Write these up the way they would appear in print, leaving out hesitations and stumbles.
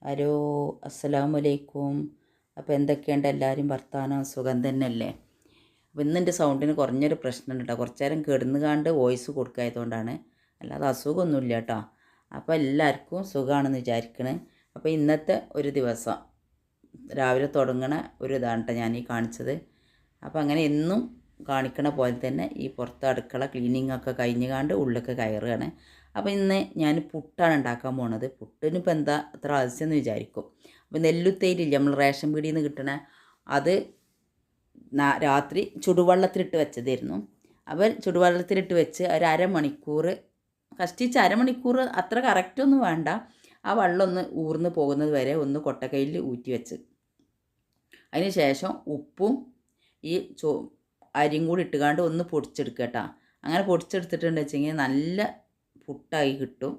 Hello, അസ്സലാമലൈക്കും. അപ്പോൾ എന്തൊക്കെയുണ്ട് എല്ലാവരും വർത്താനം? സുഖം തന്നെയല്ലേ? അപ്പോൾ ഇന്നെൻ്റെ സൗണ്ടിന് കുറഞ്ഞൊരു പ്രശ്നമുണ്ട് കേട്ടോ. കുറച്ച് നേരം കിടന്ന് കണ്ട് വോയിസ് കൊടുക്കായതുകൊണ്ടാണ്, അല്ലാതെ അസുഖമൊന്നുമില്ല കേട്ടോ. അപ്പോൾ എല്ലാവർക്കും സുഖമാണെന്ന് വിചാരിക്കണേ. അപ്പോൾ ഇന്നത്തെ ഒരു ദിവസം രാവിലെ തുടങ്ങണ ഒരു ഇതാണ് കേട്ടോ ഞാൻ ഈ കാണിച്ചത്. അപ്പോൾ അങ്ങനെ എന്നും കാണിക്കണ പോലെ തന്നെ ഈ പുറത്ത് അടുക്കള ക്ലീനിങ് ഒക്കെ കഴിഞ്ഞ് കണ്ട് ഉള്ളിലൊക്കെ കയറുകയാണ്. അപ്പോൾ ഇന്ന് ഞാൻ പുട്ടാണ് ഉണ്ടാക്കാൻ പോണത്. പുട്ടിനിപ്പോൾ എന്താ അത്ര ആവശ്യമെന്ന് വിചാരിക്കും. അപ്പോൾ നെല്ലുത്തേരില്ല, നമ്മൾ റേഷൻ പീടിയിൽ നിന്ന് കിട്ടണ അത് രാത്രി ചുടുവെള്ളത്തിലിട്ട് വെച്ചതായിരുന്നു. അപ്പോൾ ചുടുവെള്ളത്തിലിട്ട് വെച്ച് ഒരു അരമണിക്കൂർ കഷ്ടിച്ച് അരമണിക്കൂർ, അത്ര കറക്റ്റൊന്നും വേണ്ട, ആ വെള്ളം ഒന്ന് ഊർന്ന് പോകുന്നത് വരെ ഒന്ന് കൊട്ടക്കൈയിൽ ഊറ്റി വെച്ച് അതിന് ശേഷം ഉപ്പും ഈ അരിയും കൂടി ഇട്ടുകാണ്ട് ഒന്ന് പൊടിച്ചെടുക്കുക കേട്ടോ. അങ്ങനെ പൊടിച്ചെടുത്തിട്ടുണ്ടെന്ന് വെച്ചെങ്കിൽ നല്ല പുട്ടായി കിട്ടും.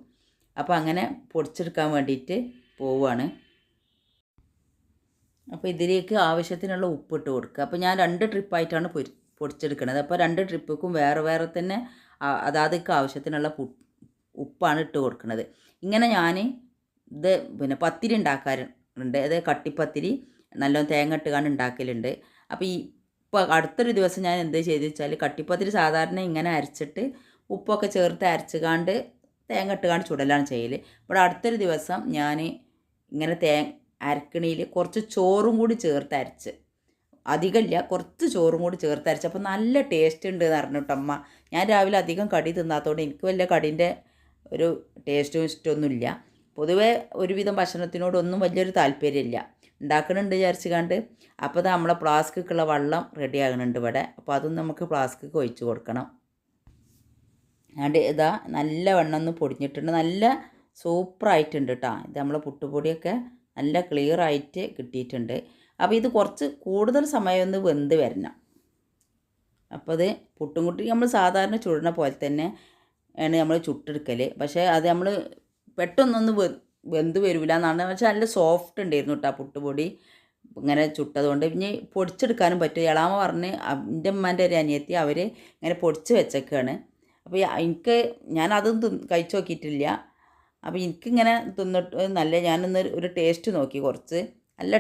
അപ്പോൾ അങ്ങനെ പൊടിച്ചെടുക്കാൻ വേണ്ടിയിട്ട് പോവുകയാണ്. അപ്പോൾ ഇതിലേക്ക് ആവശ്യത്തിനുള്ള ഉപ്പിട്ട് കൊടുക്കുക. അപ്പോൾ ഞാൻ 2 ട്രിപ്പായിട്ടാണ് പൊടിച്ചെടുക്കുന്നത്. അപ്പോൾ 2 ട്രിപ്പിക്കും വേറെ വേറെ തന്നെ അതാതൊക്കെ ആവശ്യത്തിനുള്ള ഉപ്പാണ് ഇട്ട് കൊടുക്കുന്നത്. ഇങ്ങനെ ഞാൻ ഇത് പത്തിരി ഉണ്ടാക്കാറുണ്ട്. അത് കട്ടിപ്പത്തിരി നല്ലോണം തേങ്ങ ഇട്ടുകാണ്ട് ഉണ്ടാക്കലുണ്ട്. അപ്പോൾ ഇപ്പോൾ അടുത്തൊരു ദിവസം ഞാൻ എന്ത് ചെയ്ത് വെച്ചാൽ, കട്ടിപ്പത്തിരി സാധാരണ ഇങ്ങനെ അരച്ചിട്ട് ഉപ്പൊക്കെ ചേർത്ത് അരച്ചുകാണ്ട് തേങ്ങ ഇട്ടുകാണ്ട് ചുടലാണ് ചെയ്യൽ. ഇവിടെ അടുത്തൊരു ദിവസം ഞാൻ ഇങ്ങനെ അരക്കണിയിൽ കുറച്ച് ചോറും കൂടി ചേർത്ത് അരച്ച്, അധികമില്ല, കുറച്ച് ചോറും കൂടി ചേർത്ത് അരച്ച്, അപ്പോൾ നല്ല ടേസ്റ്റ് ഉണ്ട് എന്ന് പറഞ്ഞിട്ടമ്മ. ഞാൻ രാവിലെ അധികം കടി തിന്നാത്തതുകൊണ്ട് എനിക്ക് വലിയ കടീൻ്റെ ഒരു ടേസ്റ്റും ഇഷ്ടമൊന്നുമില്ല. പൊതുവേ ഒരുവിധം ഭക്ഷണത്തിനോടൊന്നും വലിയൊരു താല്പര്യമില്ല. ഉണ്ടാക്കണുണ്ട് വിചാരിച്ച് കണ്ട്. അപ്പോൾ അത് നമ്മളെ ഫ്ലാസ്ക്കൊക്കെയുള്ള വെള്ളം റെഡി ആകുന്നുണ്ട് ഇവിടെ. അപ്പോൾ അതും നമുക്ക് ഫ്ലാസ്ക്കൊക്കെ ഒഴിച്ച് കൊടുക്കണം. അതുകൊണ്ട് ഇതാ നല്ല വെണ്ണം ഒന്ന് പൊടിഞ്ഞിട്ടുണ്ട്, നല്ല സൂപ്പറായിട്ടുണ്ട് കേട്ടോ. ഇത് നമ്മളെ പുട്ടുപൊടിയൊക്കെ നല്ല ക്ലിയർ ആയിട്ട് കിട്ടിയിട്ടുണ്ട്. അപ്പോൾ ഇത് കുറച്ച് കൂടുതൽ സമയം ഒന്ന് വെന്ത് വരണം. അപ്പോൾ അത് പുട്ടും കുട്ടി നമ്മൾ സാധാരണ ചുടുന്ന പോലെ തന്നെ ആണ് നമ്മൾ ചുട്ടെടുക്കൽ. പക്ഷേ അത് നമ്മൾ പെട്ടെന്നൊന്ന് വെന്ത് വരില്ല എന്നാണ്. പക്ഷേ നല്ല സോഫ്റ്റ് ഉണ്ടായിരുന്നു കേട്ടോ പുട്ടുപൊടി ഇങ്ങനെ ചുട്ടതുകൊണ്ട്. പിന്നെ പൊടിച്ചെടുക്കാനും പറ്റും. എളാമ പറഞ്ഞ് എൻ്റെ ഉമ്മാൻ്റെ ഒരു അനിയത്തി അവർ ഇങ്ങനെ പൊടിച്ച് വെച്ചേക്കാണ്. അപ്പോൾ ഞാനതും കഴിച്ച് നോക്കിയിട്ടില്ല. അപ്പോൾ എനിക്കിങ്ങനെ തിന്നിട്ട് ഞാനൊന്ന് ഒരു ടേസ്റ്റ് നോക്കി, കുറച്ച് നല്ല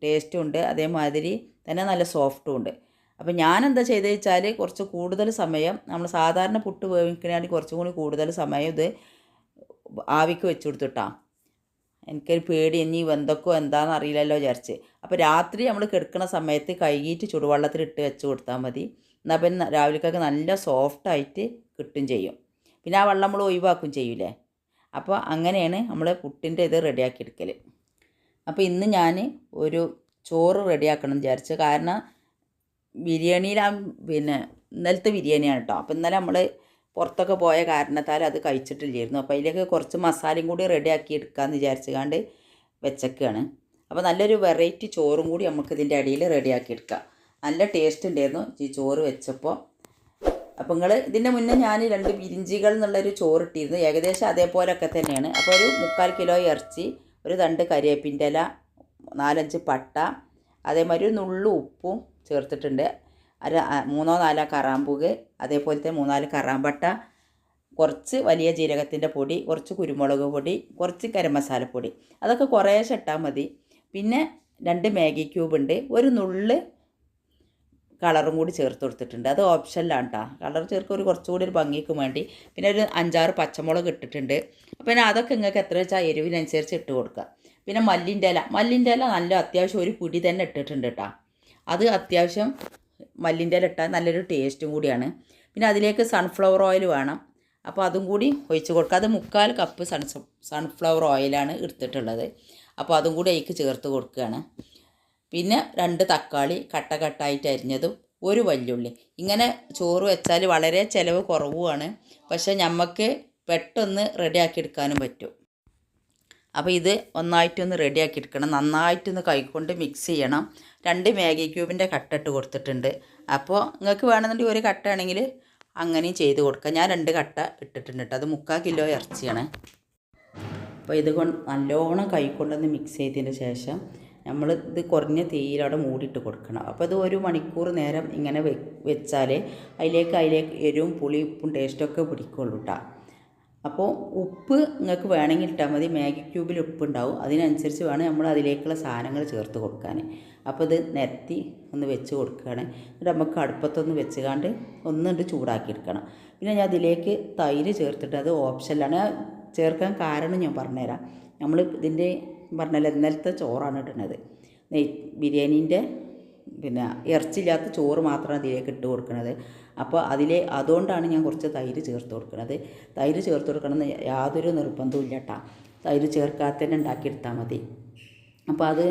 ടേസ്റ്റും ഉണ്ട്, അതേമാതിരി തന്നെ നല്ല സോഫ്റ്റും ഉണ്ട്. അപ്പോൾ ഞാനെന്താ ചെയ്തത് വെച്ചാൽ, കുറച്ച് കൂടുതൽ സമയം നമ്മൾ സാധാരണ പുട്ട് വേവിക്കണമെങ്കിൽ കുറച്ചും കൂടി കൂടുതൽ സമയം ഇത് ആവിക്ക് വെച്ച് കൊടുത്തിട്ടാ. എനിക്കൊരു പേടി, ഇനി വെന്തൊക്കെ എന്താണെന്ന് അറിയില്ലല്ലോ വിചാരിച്ച്. അപ്പോൾ രാത്രി നമ്മൾ കിടക്കുന്ന സമയത്ത് കഴുകിയിട്ട് ചുടുവെള്ളത്തിലിട്ട് വെച്ച് കൊടുത്താൽ മതി. എന്നാൽ പിന്നെ രാവിലേക്കൊക്കെ നല്ല സോഫ്റ്റായിട്ട് കിട്ടും ചെയ്യും. പിന്നെ ആ വെള്ളം നമ്മൾ ഒഴിവാക്കും ചെയ്യൂലേ. അപ്പോൾ അങ്ങനെയാണ് നമ്മൾ പുട്ടിൻ്റെ ഇത് റെഡിയാക്കി എടുക്കൽ. അപ്പോൾ ഇന്ന് ഞാൻ ഒരു ചോറ് റെഡിയാക്കണം വിചാരിച്ചു. കാരണം ഇന്നലത്തെ ബിരിയാണിയാണ് കേട്ടോ. അപ്പോൾ ഇന്നലെ നമ്മൾ പുറത്തൊക്കെ പോയ കാരണത്താൽ അത് കഴിച്ചിട്ടില്ലായിരുന്നു. അപ്പോൾ അതിലേക്ക് കുറച്ച് മസാലയും കൂടി റെഡിയാക്കി എടുക്കാമെന്ന് വിചാരിച്ചുകൊണ്ട് വെച്ചൊക്കെയാണ്. അപ്പോൾ നല്ലൊരു വെറൈറ്റി ചോറും കൂടി നമുക്ക് ഇതിൻ്റെ അടിയിൽ റെഡിയാക്കി എടുക്കാം. നല്ല ടേസ്റ്റ് ഉണ്ടായിരുന്നു ഈ ചോറ് വെച്ചപ്പോൾ. അപ്പോൾ ഇതിൻ്റെ മുന്നേ ഞാൻ 2 ബിരിഞ്ചികൾ എന്നുള്ളൊരു ചോറ് ഇട്ടിരുന്നു. ഏകദേശം അതേപോലെയൊക്കെ തന്നെയാണ്. അപ്പോൾ ഒരു 3/4 കിലോ ഇറച്ചി, ഒരു 2 കരിവേപ്പിൻ്റെ ഇല, 4-5 പട്ട, അതേമാതിരി ഒരു നുള്ളു ഉപ്പും ചേർത്തിട്ടുണ്ട്. 3-4 കറാമ്പൂവ്, അതേപോലത്തെ 3-4 കറാമ്പട്ട, കുറച്ച് വലിയ ജീരകത്തിൻ്റെ പൊടി, കുറച്ച് കുരുമുളക് പൊടി, കുറച്ച് ഗരം മസാലപ്പൊടി, അതൊക്കെ കുറേശ്ശെ ഇട്ടാൽ മതി. പിന്നെ 2 മാഗി ക്യൂബ് ഉണ്ട്, ഒരു നുള്ള് കളറും കൂടി ചേർത്ത് കൊടുത്തിട്ടുണ്ട്. അത് ഓപ്ഷനിലാണ് കേട്ടോ. കളർ ചേർക്കുക കുറച്ചുകൂടി ഒരു ഭംഗിക്ക് വേണ്ടി. പിന്നെ ഒരു 5-6 പച്ചമുളക് ഇട്ടിട്ടുണ്ട്. അപ്പോൾ പിന്നെ അതൊക്കെ നിങ്ങൾക്ക് എത്ര വെച്ചാൽ എരിവിനനുസരിച്ച് ഇട്ട് കൊടുക്കുക. പിന്നെ മല്ലിൻ്റെ ഇല നല്ല അത്യാവശ്യം ഒരു പിടി തന്നെ ഇട്ടിട്ടുണ്ട് കേട്ടോ. അത് അത്യാവശ്യം മല്ലിൻ്റെ ഇല ഇട്ടാൽ നല്ലൊരു ടേസ്റ്റും കൂടിയാണ്. പിന്നെ അതിലേക്ക് സൺഫ്ലവർ ഓയിൽ വേണം. അപ്പോൾ അതും കൂടി ഒഴിച്ച് കൊടുക്കുക. അത് 3/4 കപ്പ് സൺഫ്ലവർ ഓയിലാണ് എടുത്തിട്ടുള്ളത്. അപ്പോൾ അതും കൂടി അതിലേക്ക് ചേർത്ത് കൊടുക്കുകയാണ്. പിന്നെ 2 തക്കാളി കട്ടായിട്ട് അരിഞ്ഞതും, ഒരു വല്യുള്ളി. ഇങ്ങനെ ചോറ് വെച്ചാൽ വളരെ ചിലവ് കുറവുമാണ്. പക്ഷേ നമുക്ക് പെട്ടെന്ന് റെഡിയാക്കി എടുക്കാനും പറ്റും. അപ്പോൾ ഇത് ഒന്നായിട്ടൊന്ന് റെഡിയാക്കി എടുക്കണം. നന്നായിട്ടൊന്ന് കൈകൊണ്ട് മിക്സ് ചെയ്യണം. 2 മാഗി ക്യൂബിൻ്റെ കട്ട ഇട്ട് കൊടുത്തിട്ടുണ്ട്. അപ്പോൾ നിങ്ങൾക്ക് വേണമെന്നുണ്ടെങ്കിൽ ഒരു കട്ട ആണെങ്കിൽ അങ്ങനെയും ചെയ്ത് കൊടുക്കുക. ഞാൻ 2 കട്ട ഇട്ടിട്ടുണ്ട് കേട്ടോ. അത് 3/4 കിലോ ഇറച്ചിയാണ്. അപ്പോൾ ഇത് നല്ലോണം കൈക്കൊണ്ടൊന്ന് മിക്സ് ചെയ്തതിന് ശേഷം നമ്മൾ ഇത് കുറഞ്ഞ തീയിലവിടെ മൂടിയിട്ട് കൊടുക്കണം. അപ്പോൾ ഇത് 1 മണിക്കൂർ നേരം ഇങ്ങനെ വെച്ചാൽ അതിലേക്ക് എരിവും പുളി ഉപ്പും ടേസ്റ്റൊക്കെ പിടിക്കുള്ളൂ കേട്ടോ. അപ്പോൾ ഉപ്പ് നിങ്ങൾക്ക് വേണമെങ്കിൽ ഇട്ടാൽ മതി. മാഗി ക്യൂബിൽ ഉപ്പുണ്ടാവും, അതിനനുസരിച്ച് വേണം നമ്മൾ അതിലേക്കുള്ള സാധനങ്ങൾ ചേർത്ത് കൊടുക്കാൻ. അപ്പോൾ ഇത് നിരത്തി ഒന്ന് വെച്ച് കൊടുക്കുകയാണ്. എന്നിട്ട് നമുക്ക് അടുപ്പത്തൊന്ന് വെച്ചുകൊണ്ട് ഒന്നുകൊണ്ട് ചൂടാക്കി എടുക്കണം. പിന്നെ ഞാൻ അതിലേക്ക് തൈര് ചേർത്തിട്ട്, അത് ഓപ്ഷനിലാണ് ചേർക്കാൻ കാരണം ഞാൻ പറഞ്ഞുതരാം. നമ്മൾ ഇതിൻ്റെ പറഞ്ഞാൽ ഇന്നലത്തെ ചോറാണ് ഇടുന്നത്, ബിരിയാണീൻ്റെ പിന്നെ ഇറച്ചില്ലാത്ത ചോറ് മാത്രമാണ് ഇതിലേക്ക് ഇട്ട് കൊടുക്കുന്നത്. അപ്പോൾ അതുകൊണ്ടാണ് ഞാൻ കുറച്ച് തൈര് ചേർത്ത് കൊടുക്കുന്നത്. തൈര് ചേർത്ത് കൊടുക്കണമെന്ന് യാതൊരു നിർബന്ധവും ഇല്ല കേട്ടോ. തൈര് ചേർക്കാതെ തന്നെ ഉണ്ടാക്കിയെടുത്താൽ മതി. അപ്പോൾ അത്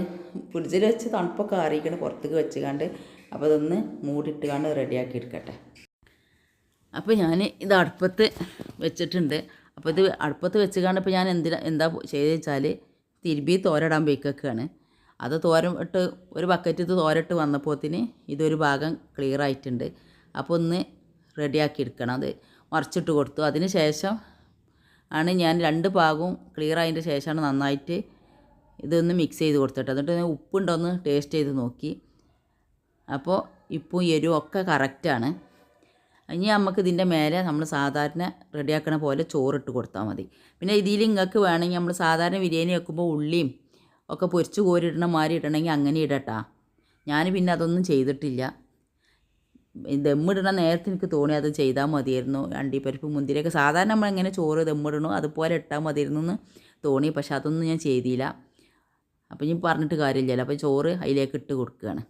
ഫ്രിഡ്ജിൽ വെച്ച് തണുപ്പൊക്കെ ആറിയിക്കണം പുറത്തേക്ക് വെച്ചുകൊണ്ട്, അപ്പോൾ അതൊന്ന് മൂടിയിട്ടുകൊണ്ട് റെഡിയാക്കി എടുക്കട്ടെ. അപ്പോൾ ഞാൻ ഇത് അടുപ്പത്ത് വെച്ചിട്ടുണ്ട്. അപ്പോൾ ഇത് അടുപ്പത്ത് വെച്ചുകൊണ്ട് ഇപ്പോൾ ഞാൻ എന്താ ചെയ്തെന്ന് വെച്ചാൽ തിരുമ്പി തോരടാൻ വെക്കുകയാണ്. അത് തോരട്ട് ഒരു ബക്കറ്റ് തോരട്ട് വന്നപ്പോത്തിന് ഇതൊരു ഭാഗം ക്ലിയർ ആയിട്ടുണ്ട്. അപ്പോൾ ഒന്ന് റെഡിയാക്കി എടുക്കണം. അത് മറിച്ചിട്ട് കൊടുത്തു. അതിന് ശേഷം ആണ് ഞാൻ രണ്ട് ഭാഗവും ക്ലിയർ ആയതിൻ്റെ ശേഷമാണ് നന്നായിട്ട് ഇതൊന്ന് മിക്സ് ചെയ്ത് കൊടുത്തിട്ട്, എന്നിട്ട് ഉപ്പുണ്ടോയെന്ന് ടേസ്റ്റ് ചെയ്ത് നോക്കി. അപ്പോൾ ഉപ്പും എരിവും ഒക്കെ കറക്റ്റാണ്. ഇനി നമുക്ക് ഇതിൻ്റെ മേലെ നമ്മൾ സാധാരണ റെഡിയാക്കണ പോലെ ചോറിട്ട് കൊടുത്താൽ മതി. പിന്നെ ഇതിൽ നിങ്ങൾക്ക് വേണമെങ്കിൽ നമ്മൾ സാധാരണ ബിരിയാണി വെക്കുമ്പോൾ ഉള്ളിയും ഒക്കെ പൊരിച്ച് കോരിടണ മാതിരി ഇടണമെങ്കിൽ അങ്ങനെ ഇടട്ടാ. ഞാൻ പിന്നെ അതൊന്നും ചെയ്തിട്ടില്ല. ദമ്മിടണ നേരത്തെ എനിക്ക് തോന്നി അത് ചെയ്താൽ മതിയായിരുന്നു. അണ്ടിപ്പരിപ്പ് മുന്തിരിയൊക്കെ സാധാരണ നമ്മളെങ്ങനെ ചോറ് ദമ്മിടണോ അതുപോലെ ഇട്ടാൽ മതിയായിരുന്നു എന്ന് തോന്നി. പക്ഷെ അതൊന്നും ഞാൻ ചെയ്തില്ല. അപ്പോൾ ഇനി പറഞ്ഞിട്ട് കാര്യമില്ലല്ലോ. അപ്പോൾ ചോറ് അതിലേക്ക് ഇട്ട് കൊടുക്കുകയാണ്.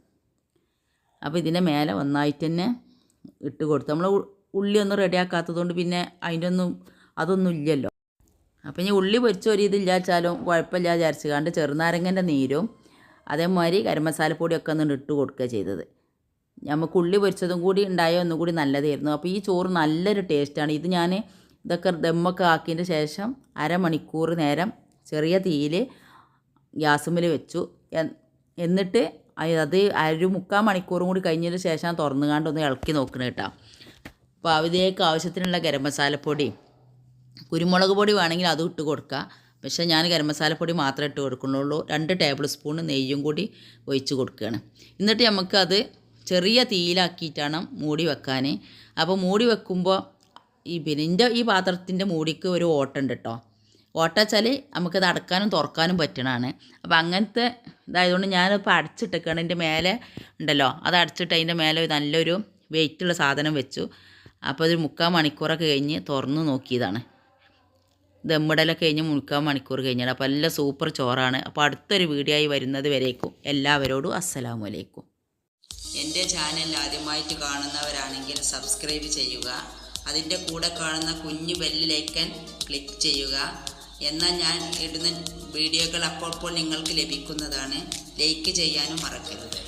അപ്പോൾ ഇതിൻ്റെ മേലെ ഒന്നായിട്ട് തന്നെ ഇട്ട് കൊടുത്തു. നമ്മൾ ഉള്ളിയൊന്നും റെഡിയാക്കാത്തതുകൊണ്ട് പിന്നെ അതൊന്നും ഇല്ലല്ലോ. അപ്പോൾ ഇനി ഉള്ളി പൊരിച്ച ഒരു ഇതില്ലാച്ചാലും കുഴപ്പമില്ല വിചാരിച്ചുകൊണ്ട് ചെറുനാരങ്ങൻ്റെ നീരും അതേമാതിരി ഗരം മസാലപ്പൊടിയൊക്കെ ഒന്ന് ഇട്ട് കൊടുക്കുക ചെയ്തത്. നമുക്ക് ഉള്ളി പൊരിച്ചതും കൂടി ഉണ്ടായ ഒന്നും കൂടി നല്ലതായിരുന്നു. അപ്പോൾ ഈ ചോറ് നല്ലൊരു ടേസ്റ്റാണ്. ഇത് ഞാൻ ഇതൊക്കെ ദമ്മൊക്കെ ആക്കിയതിൻ്റെ ശേഷം അരമണിക്കൂർ നേരം ചെറിയ തീയിൽ ഗ്യാസുമ്മൽ വെച്ചു. എന്നിട്ട് അത് ഒരു 3/4 മണിക്കൂറും കൂടി കഴിഞ്ഞതിന് ശേഷം തുറന്നുകൊണ്ട് ഒന്ന് ഇളക്കി നോക്കണം കേട്ടോ. അപ്പോൾ അതിലേക്ക് ആവശ്യത്തിനുള്ള ഗരം മസാലപ്പൊടി, കുരുമുളക് പൊടി വേണമെങ്കിൽ അതും ഇട്ട് കൊടുക്കുക. പക്ഷേ ഞാൻ ഗരം മസാലപ്പൊടി മാത്രമേ ഇട്ട് കൊടുക്കുന്നുള്ളൂ. 2 ടേബിൾ സ്പൂൺ നെയ്യും കൂടി ഒഴിച്ച് കൊടുക്കുകയാണ്. എന്നിട്ട് നമുക്കത് ചെറിയ തീയിലാക്കിയിട്ടാണ് മൂടി വെക്കാൻ. അപ്പോൾ മൂടി വെക്കുമ്പോൾ ഈ പാത്രത്തിൻ്റെ മൂടിക്ക് ഒരു ഓട്ടമുണ്ട് കേട്ടോ. ഓട്ട വെച്ചാൽ നമുക്കത് അടക്കാനും തുറക്കാനും പറ്റണതാണ്. അപ്പോൾ അങ്ങനത്തെ ഇതായതുകൊണ്ട് ഞാനിപ്പോൾ അടച്ചിട്ടേക്കാണ്. അതിൻ്റെ മേലെ ഉണ്ടല്ലോ, അത് അടച്ചിട്ട് അതിൻ്റെ മേലെ നല്ലൊരു വെയിറ്റുള്ള സാധനം വെച്ചു. അപ്പോൾ ഒരു 3/4 മണിക്കൂറൊക്കെ കഴിഞ്ഞ് തുറന്ന് നോക്കിയതാണ്. ദമ്മിടലൊക്കെ കഴിഞ്ഞ് 3/4 മണിക്കൂർ കഴിഞ്ഞാൽ. അപ്പോൾ നല്ല സൂപ്പർ ചോറാണ്. അപ്പോൾ അടുത്തൊരു വീഡിയോ ആയി വരുന്നത് വരേക്കും എല്ലാവരോടും അസ്സലാമു അലൈക്കും. എൻ്റെ ചാനൽ ആദ്യമായിട്ട് കാണുന്നവരാണെങ്കിൽ സബ്സ്ക്രൈബ് ചെയ്യുക. അതിൻ്റെ കൂടെ കാണുന്ന കുഞ്ഞു ബെല്ലിലേക്കൻ ക്ലിക്ക് ചെയ്യുക. എന്നാൽ ഞാൻ ഇടുന്ന വീഡിയോകൾ അപ്പോൾ നിങ്ങൾക്ക് ലഭിക്കുന്നതാണ്. ലൈക്ക് ചെയ്യാനും മറക്കരുത്.